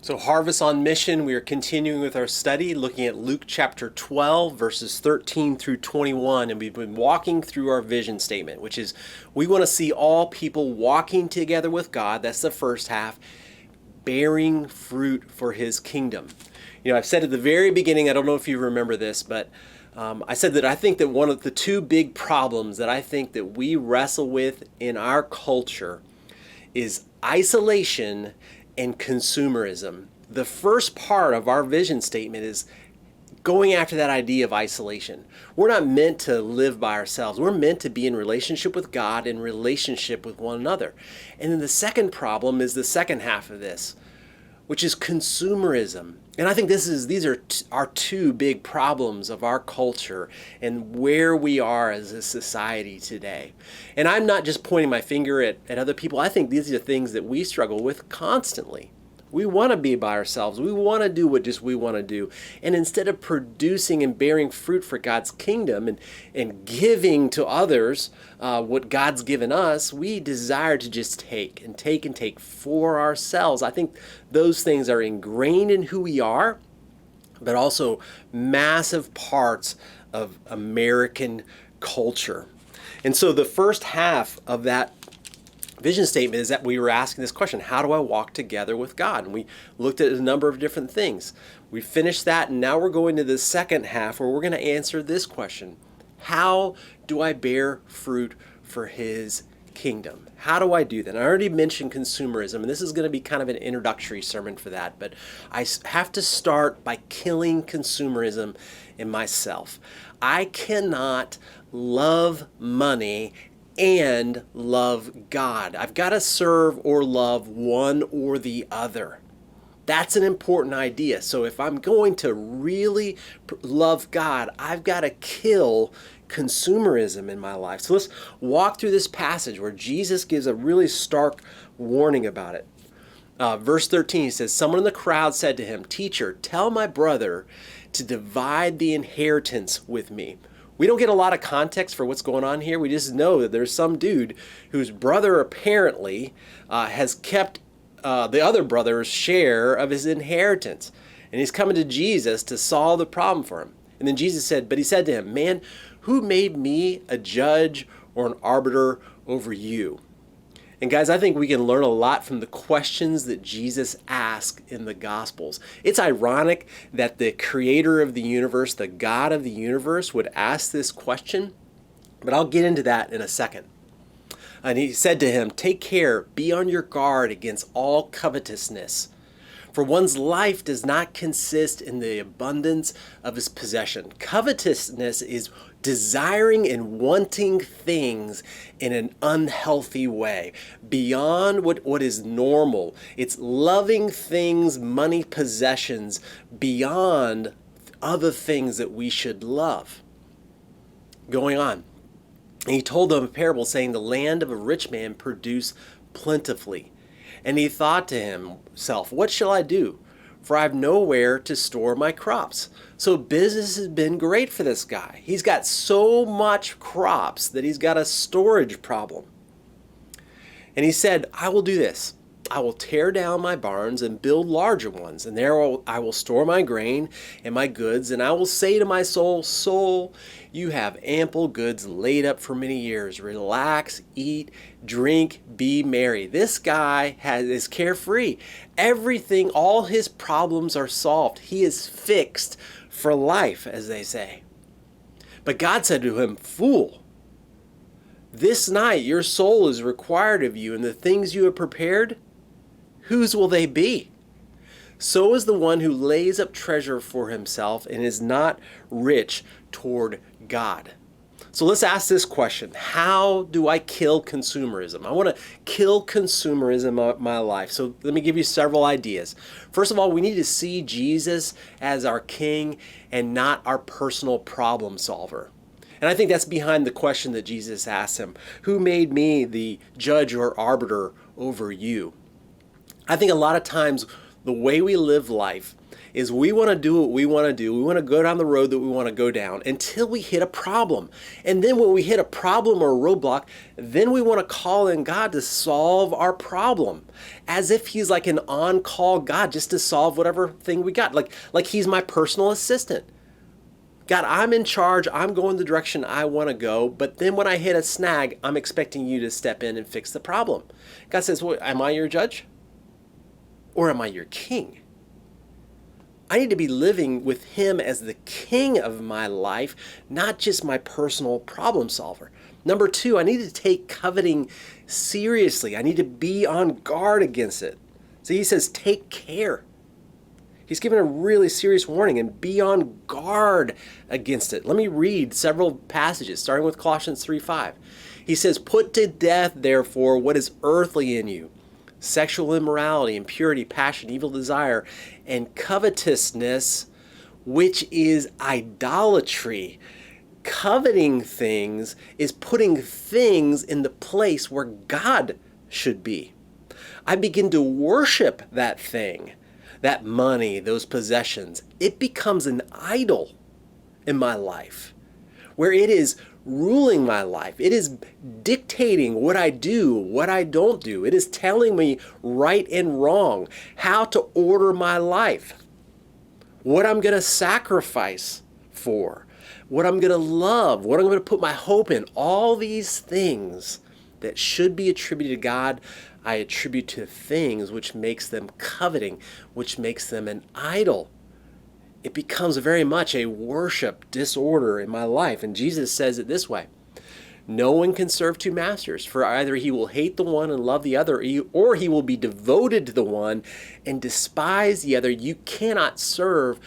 So Harvest on Mission, we are continuing with our study looking at Luke chapter 12, verses 13 through 21, and we've been walking through our vision statement, which is we want to see all people walking together with God, that's the first half, bearing fruit for his kingdom. You know, I've said at the very beginning, I don't know if you remember this, but I said that I think that one of the two big problems that I think that we wrestle with in our culture is isolation and consumerism. The first part of our vision statement is going after that idea of isolation. We're not meant to live by ourselves. We're meant to be in relationship with God, in relationship with one another. And then the second problem is the second half of this, which is consumerism. And I think these are our two big problems of our culture and where we are as a society today. And I'm not just pointing my finger at other people. I think these are things that we struggle with constantly. We want to be by ourselves. We want to do what just we want to do. And instead of producing and bearing fruit for God's kingdom and giving to others what God's given us, we desire to just take and take and take for ourselves. I think those things are ingrained in who we are, but also massive parts of American culture. And so the first half of that vision statement is that we were asking this question: how do I walk together with God? And we looked at a number of different things. We finished that, and now we're going to the second half where we're going to answer this question: how do I bear fruit for his kingdom? How do I do that? And I already mentioned consumerism, and this is going to be kind of an introductory sermon for that, but I have to start by killing consumerism in myself. I cannot love money and love God. I've got to serve or love one or the other. That's an important idea. So if I'm going to really love God, I've got to kill consumerism in my life. So let's walk through this passage where Jesus gives a really stark warning about it. Verse 13, he says, someone in the crowd said to him, "Teacher, tell my brother to divide the inheritance with me." We don't get a lot of context for what's going on here. We just know that there's some dude whose brother apparently has kept the other brother's share of his inheritance. And he's coming to Jesus to solve the problem for him. And then Jesus said, but he said to him, "Man, who made me a judge or an arbiter over you?" And guys, I think we can learn a lot from the questions that Jesus asked in the Gospels. It's ironic that the creator of the universe, the God of the universe, would ask this question, but I'll get into that in a second. And he said to him, "Take care, be on your guard against all covetousness. For one's life does not consist in the abundance of his possession." Covetousness is desiring and wanting things in an unhealthy way, beyond what is normal. It's loving things, money, possessions, beyond other things that we should love. Going on. And he told them a parable saying, the land of a rich man produced plentifully. And he thought to himself, "What shall I do? For I have nowhere to store my crops." So business has been great for this guy. He's got so much crops that he's got a storage problem. And he said, "I will do this. I will tear down my barns and build larger ones, and there I will store my grain and my goods, and I will say to my soul, 'Soul, you have ample goods laid up for many years. Relax, eat, drink, be merry.'" This guy is carefree. Everything, all his problems are solved. He is fixed for life, as they say. But God said to him, "Fool, this night your soul is required of you, and the things you have prepared, whose will they be? So is the one who lays up treasure for himself and is not rich toward God." So let's ask this question: how do I kill consumerism? I want to kill consumerism in my life. So let me give you several ideas. First of all, we need to see Jesus as our king and not our personal problem solver. And I think that's behind the question that Jesus asked him: "Who made me the judge or arbiter over you?" I think a lot of times the way we live life is we want to do what we want to do. We want to go down the road that we want to go down until we hit a problem. And then when we hit a problem or a roadblock, then we want to call in God to solve our problem, as if he's like an on-call God just to solve whatever thing we got. Like he's my personal assistant. God, I'm in charge. I'm going the direction I want to go. But then when I hit a snag, I'm expecting you to step in and fix the problem. God says, well, am I your judge? Or am I your king? I need to be living with him as the king of my life, not just my personal problem solver. Number 2, I need to take coveting seriously. I need to be on guard against it. So he says, take care. He's given a really serious warning, and be on guard against it. Let me read several passages, starting with Colossians 3:5. He says, put to death, therefore, what is earthly in you, sexual immorality, impurity, passion, evil desire, and covetousness, which is idolatry. Coveting things is putting things in the place where God should be. I begin to worship that thing, that money, those possessions. It becomes an idol in my life, where it is ruling my life. It is dictating what I do, what I don't do. It is telling me right and wrong, how to order my life, what I'm going to sacrifice for, what I'm going to love, what I'm going to put my hope in. All these things that should be attributed to God, I attribute to things, which makes them coveting, which makes them an idol. It becomes very much a worship disorder in my life. And Jesus says it this way: no one can serve two masters, for either he will hate the one and love the other, or he will be devoted to the one and despise the other. You cannot serve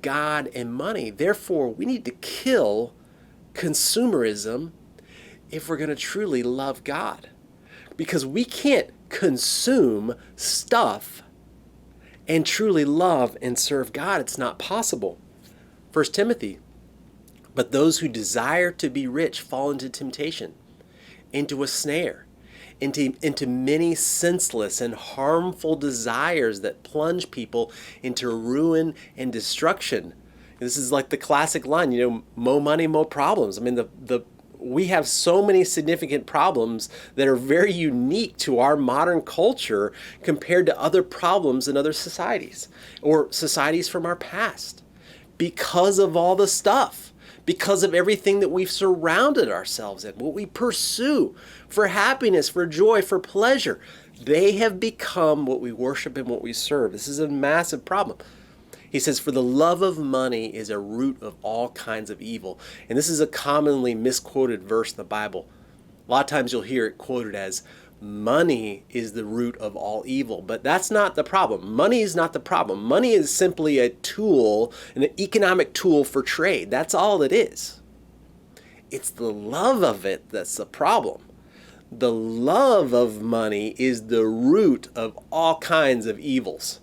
God and money. Therefore, we need to kill consumerism if we're going to truly love God. Because we can't consume stuff and truly love and serve God. It's not possible. 1 Timothy, but those who desire to be rich fall into temptation, into a snare, into many senseless and harmful desires that plunge people into ruin and destruction. This is like the classic line, more money, more problems. I mean, we have so many significant problems that are very unique to our modern culture compared to other problems in other societies or societies from our past, because of all the stuff, because of everything that we've surrounded ourselves in, what we pursue for happiness, for joy, for pleasure. They have become what we worship and what we serve. This is a massive problem. He says, for the love of money is a root of all kinds of evil. And this is a commonly misquoted verse in the Bible. A lot of times you'll hear it quoted as, money is the root of all evil. But that's not the problem. Money is not the problem. Money is simply a tool, an economic tool for trade. That's all it is. It's the love of it that's the problem. The love of money is the root of all kinds of evils.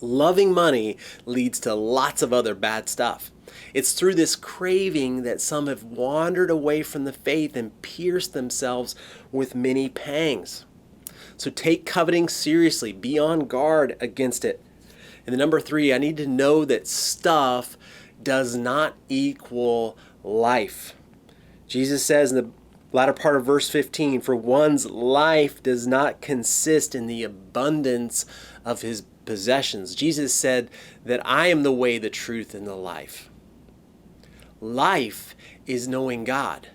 Loving money leads to lots of other bad stuff. It's through this craving that some have wandered away from the faith and pierced themselves with many pangs. So take coveting seriously. Be on guard against it. And then number 3, I need to know that stuff does not equal life. Jesus says in the latter part of verse 15, for one's life does not consist in the abundance of his possessions. Jesus said that I am the way, the truth, and the life. Life is knowing God.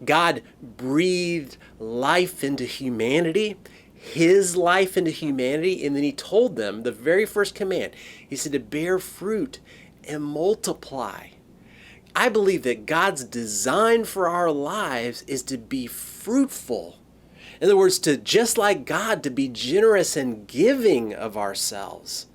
God breathed life into humanity, his life into humanity, and then he told them the very first command. He said to bear fruit and multiply. I believe that God's design for our lives is to be fruitful. In other words, to just like God, to be generous and giving of ourselves,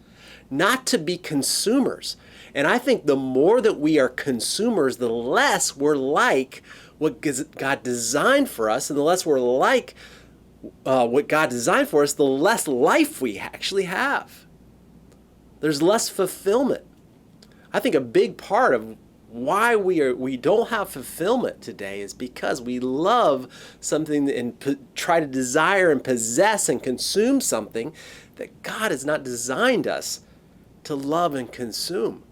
not to be consumers. And I think the more that we are consumers, the less we're like what God designed for us, and the less we're like what God designed for us, the less life we actually have. There's less fulfillment. I think a big part of why we don't have fulfillment today is because we love something and try to desire and possess and consume something that God has not designed us to love and consume.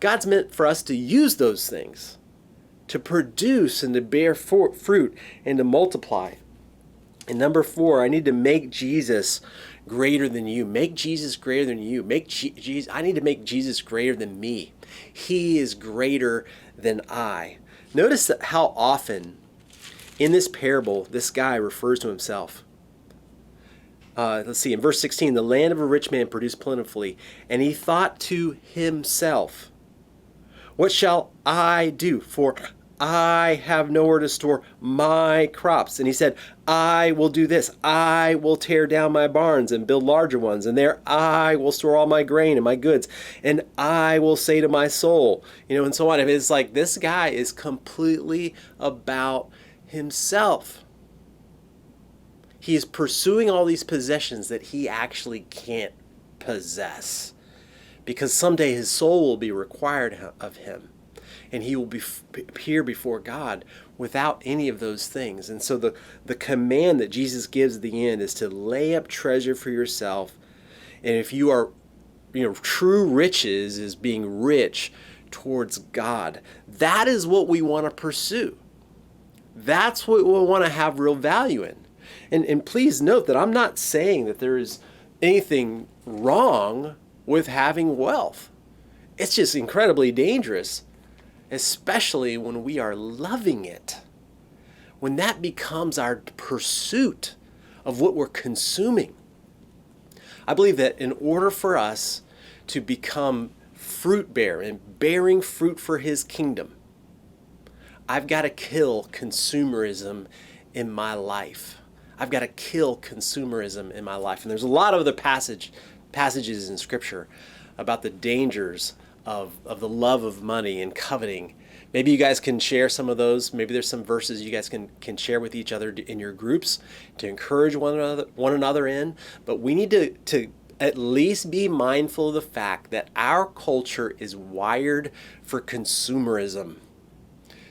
God's meant for us to use those things, to produce and to bear fruit and to multiply. And number 4, I need to make Jesus greater than you. Make Jesus greater than you. I need to make Jesus greater than me. He is greater than I. Notice that how often in this parable this guy refers to himself. Let's see, in verse 16, the land of a rich man produced plentifully, and he thought to himself, what shall I do? For I have nowhere to store my crops. And he said, I will do this. I will tear down my barns and build larger ones. And there I will store all my grain and my goods. And I will say to my soul, and so on. It's like this guy is completely about himself. He is pursuing all these possessions that he actually can't possess, because someday his soul will be required of him, and he will appear before God without any of those things. And so the command that Jesus gives at the end is to lay up treasure for yourself. And if you are, true riches is being rich towards God. That is what we want to pursue. That's what we want to have real value in. And please note that I'm not saying that there is anything wrong with having wealth. It's just incredibly dangerous, especially when we are loving it. When that becomes our pursuit of what we're consuming. I believe that in order for us to become fruit bearer and bearing fruit for His kingdom, I've got to kill consumerism in my life. I've got to kill consumerism in my life. And there's a lot of other passages in Scripture about the dangers of the love of money and coveting. Maybe you guys can share some of those. Maybe there's some verses you guys can share with each other in your groups to encourage one another in. But we need to at least be mindful of the fact that our culture is wired for consumerism,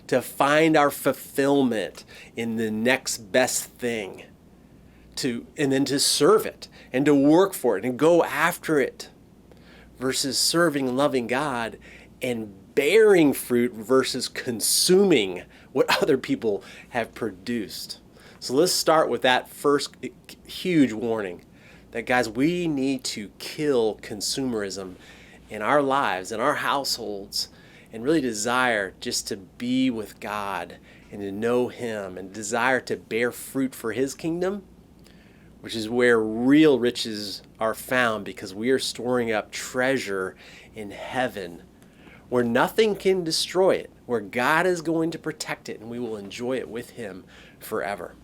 to find our fulfillment in the next best thing, and then to serve it and to work for it and go after it, versus serving and loving God and bearing fruit versus consuming what other people have produced. So let's start with that first huge warning that, guys, we need to kill consumerism in our lives, in our households, and really desire just to be with God and to know Him and desire to bear fruit for His kingdom, which is where real riches are found, because we are storing up treasure in heaven where nothing can destroy it, where God is going to protect it, and we will enjoy it with Him forever.